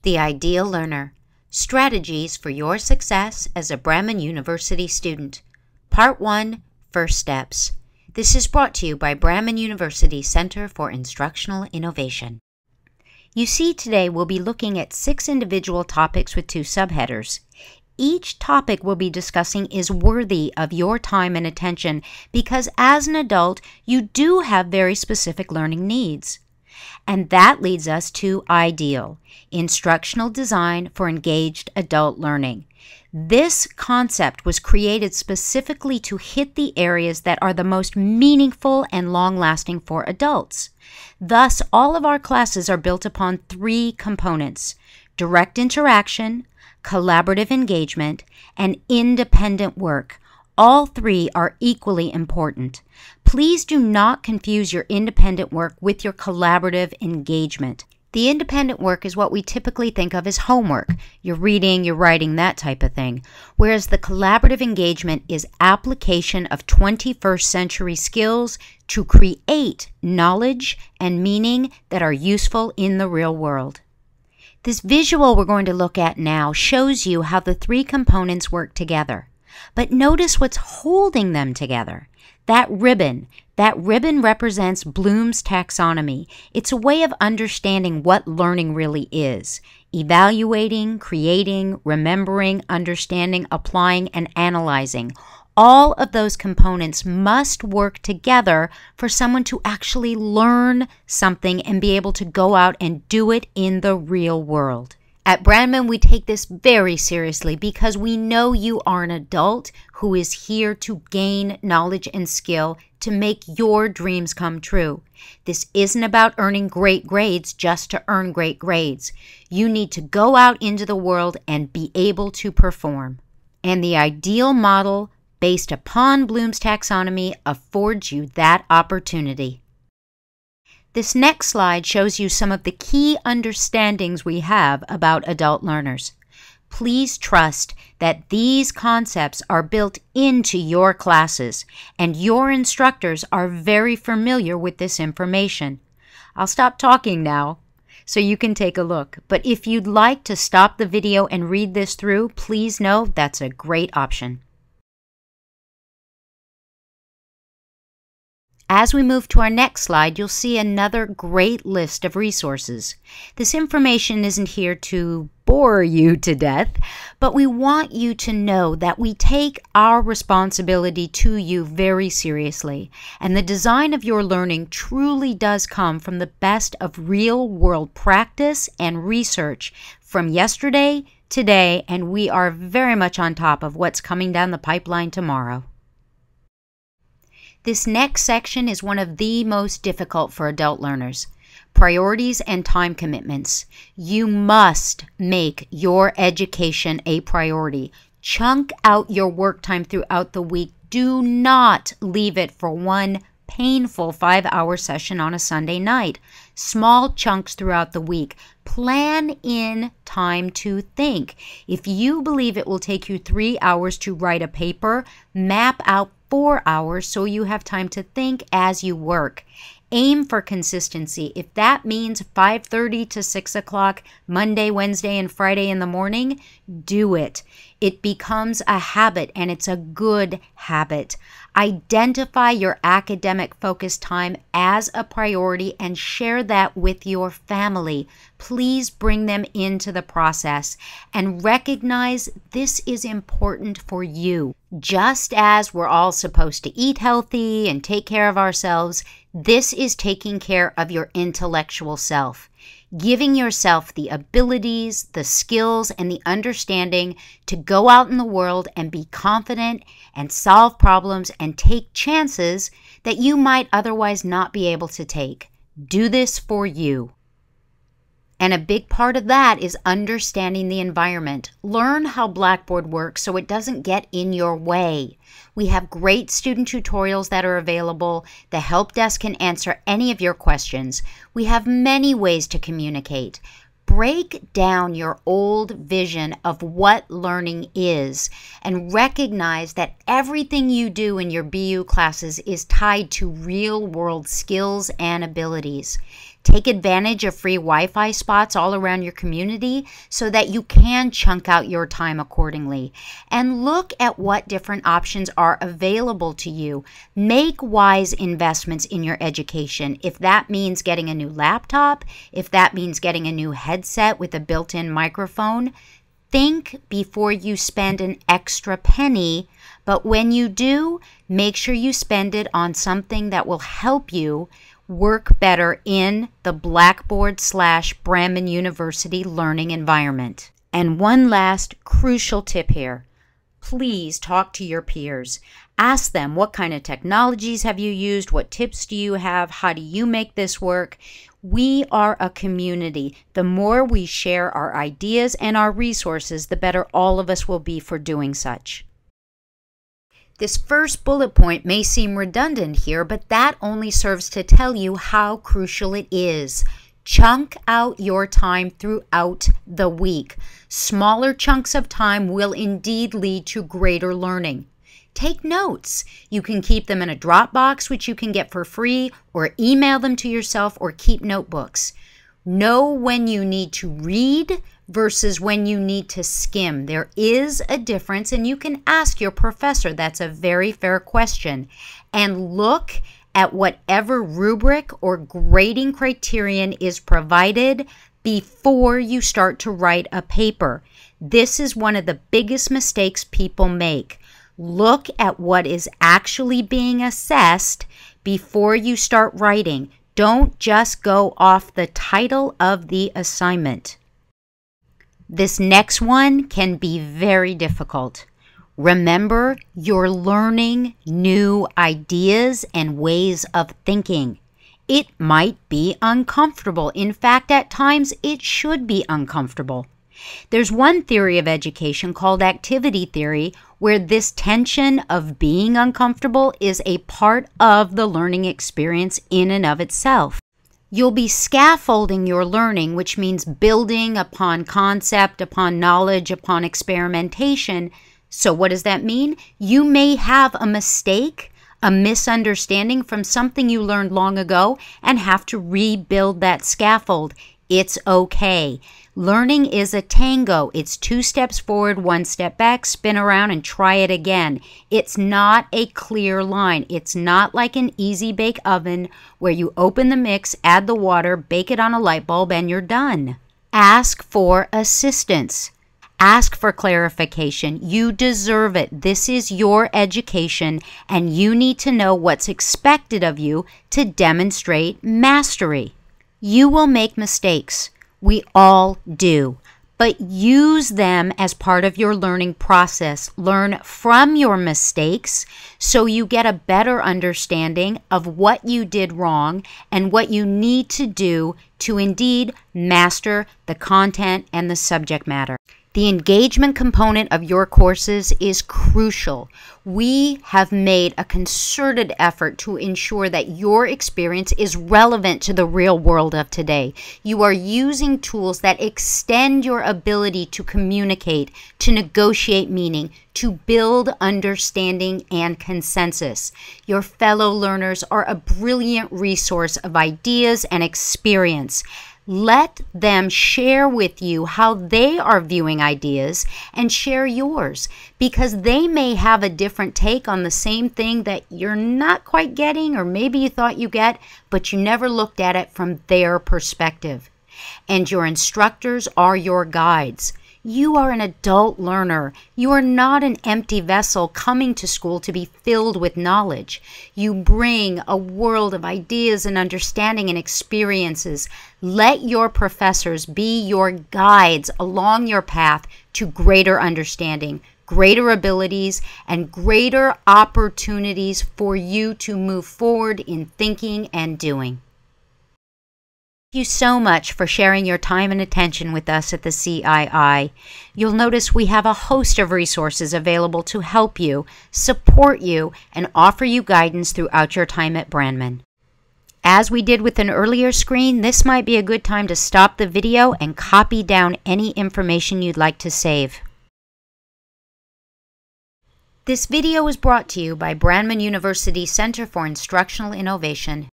The Ideal Learner: Strategies for Your Success as a Bremen University Student. Part 1, First Steps. This is brought to you by Bremen University Center for Instructional Innovation. You see, today we'll be looking at 6 individual topics with 2 subheaders. Each topic we'll be discussing is worthy of your time and attention because as an adult, you do have very specific learning needs. And that leads us to iDEAL, Instructional Design for Engaged Adult Learning. This concept was created specifically to hit the areas that are the most meaningful and long-lasting for adults. Thus, all of our classes are built upon 3 components: direct interaction, collaborative engagement, and independent work. All 3 are equally important. Please do not confuse your independent work with your collaborative engagement. The independent work is what we typically think of as homework. You're reading, you're writing, that type of thing. Whereas the collaborative engagement is application of 21st century skills to create knowledge and meaning that are useful in the real world. This visual we're going to look at now shows you how the 3 components work together. But notice what's holding them together. That ribbon represents Bloom's taxonomy. It's a way of understanding what learning really is. Evaluating, creating, remembering, understanding, applying, and analyzing. All of those components must work together for someone to actually learn something and be able to go out and do it in the real world. At Bremen, we take this very seriously because we know you are an adult who is here to gain knowledge and skill to make your dreams come true. This isn't about earning great grades just to earn great grades. You need to go out into the world and be able to perform. And the iDEAL model, based upon Bloom's taxonomy, affords you that opportunity. This next slide shows you some of the key understandings we have about adult learners. Please trust that these concepts are built into your classes, and your instructors are very familiar with this information. I'll stop talking now so you can take a look, but if you'd like to stop the video and read this through, please know that's a great option. As we move to our next slide, you'll see another great list of resources. This information isn't here to bore you to death, but we want you to know that we take our responsibility to you very seriously, and the design of your learning truly does come from the best of real-world practice and research from yesterday, today, and we are very much on top of what's coming down the pipeline tomorrow. This next section is one of the most difficult for adult learners: priorities and time commitments. You must make your education a priority. Chunk out your work time throughout the week. Do not leave it for one painful 5-hour session on a Sunday night. Small chunks throughout the week. Plan in time to think. If you believe it will take you 3 hours to write a paper, map out 4 hours so you have time to think as you work. Aim for consistency. If that means 5:30 to 6 o'clock, Monday, Wednesday, and Friday in the morning, do it. It becomes a habit, and it's a good habit. Identify your academic focus time as a priority and share that with your family. Please bring them into the process and recognize this is important for you. Just as we're all supposed to eat healthy and take care of ourselves, this is taking care of your intellectual self. Giving yourself the abilities, the skills, and the understanding to go out in the world and be confident and solve problems and take chances that you might otherwise not be able to take. Do this for you. And a big part of that is understanding the environment. Learn how Blackboard works so it doesn't get in your way. We have great student tutorials that are available. The help desk can answer any of your questions. We have many ways to communicate. Break down your old vision of what learning is and recognize that everything you do in your BU classes is tied to real-world skills and abilities. Take advantage of free Wi-Fi spots all around your community so that you can chunk out your time accordingly. And look at what different options are available to you. Make wise investments in your education. If that means getting a new laptop, if that means getting a new headset with a built-in microphone, think before you spend an extra penny, but when you do, make sure you spend it on something that will help you work better in the Blackboard/Brandman University learning environment. And one last crucial tip here. Please talk to your peers. Ask them, what kind of technologies have you used? What tips do you have? How do you make this work? We are a community. The more we share our ideas and our resources, the better all of us will be for doing such. This first bullet point may seem redundant here, but that only serves to tell you how crucial it is. Chunk out your time throughout the week. Smaller chunks of time will indeed lead to greater learning. Take notes. You can keep them in a Dropbox, which you can get for free, or email them to yourself, or keep notebooks. Know when you need to read versus when you need to skim. There is a difference, and you can ask your professor. That's a very fair question. And look at whatever rubric or grading criterion is provided before you start to write a paper. This is one of the biggest mistakes people make. Look at what is actually being assessed before you start writing. Don't just go off the title of the assignment. This next one can be very difficult. Remember, you're learning new ideas and ways of thinking. It might be uncomfortable. In fact, at times it should be uncomfortable. There's one theory of education called activity theory, where this tension of being uncomfortable is a part of the learning experience in and of itself. You'll be scaffolding your learning, which means building upon concept, upon knowledge, upon experimentation. So what does that mean? You may have a mistake, a misunderstanding from something you learned long ago, and have to rebuild that scaffold. It's okay. Learning is a tango. It's 2 steps forward, 1 step back, spin around, and try it again. It's not a clear line. It's not like an easy bake oven where you open the mix, add the water, bake it on a light bulb, and you're done. Ask for assistance. Ask for clarification. You deserve it. This is your education, and you need to know what's expected of you to demonstrate mastery. You will make mistakes. We all do. But use them as part of your learning process. Learn from your mistakes so you get a better understanding of what you did wrong and what you need to do to indeed master the content and the subject matter. The engagement component of your courses is crucial. We have made a concerted effort to ensure that your experience is relevant to the real world of today. You are using tools that extend your ability to communicate, to negotiate meaning, to build understanding and consensus. Your fellow learners are a brilliant resource of ideas and experience. Let them share with you how they are viewing ideas and share yours, because they may have a different take on the same thing that you're not quite getting, or maybe you thought you get, but you never looked at it from their perspective. And your instructors are your guides. You are an adult learner. You are not an empty vessel coming to school to be filled with knowledge. You bring a world of ideas and understanding and experiences. Let your professors be your guides along your path to greater understanding, greater abilities, and greater opportunities for you to move forward in thinking and doing. Thank you so much for sharing your time and attention with us at the CII. You'll notice we have a host of resources available to help you, support you, and offer you guidance throughout your time at Brandman. As we did with an earlier screen, this might be a good time to stop the video and copy down any information you'd like to save. This video was brought to you by Brandman University Center for Instructional Innovation.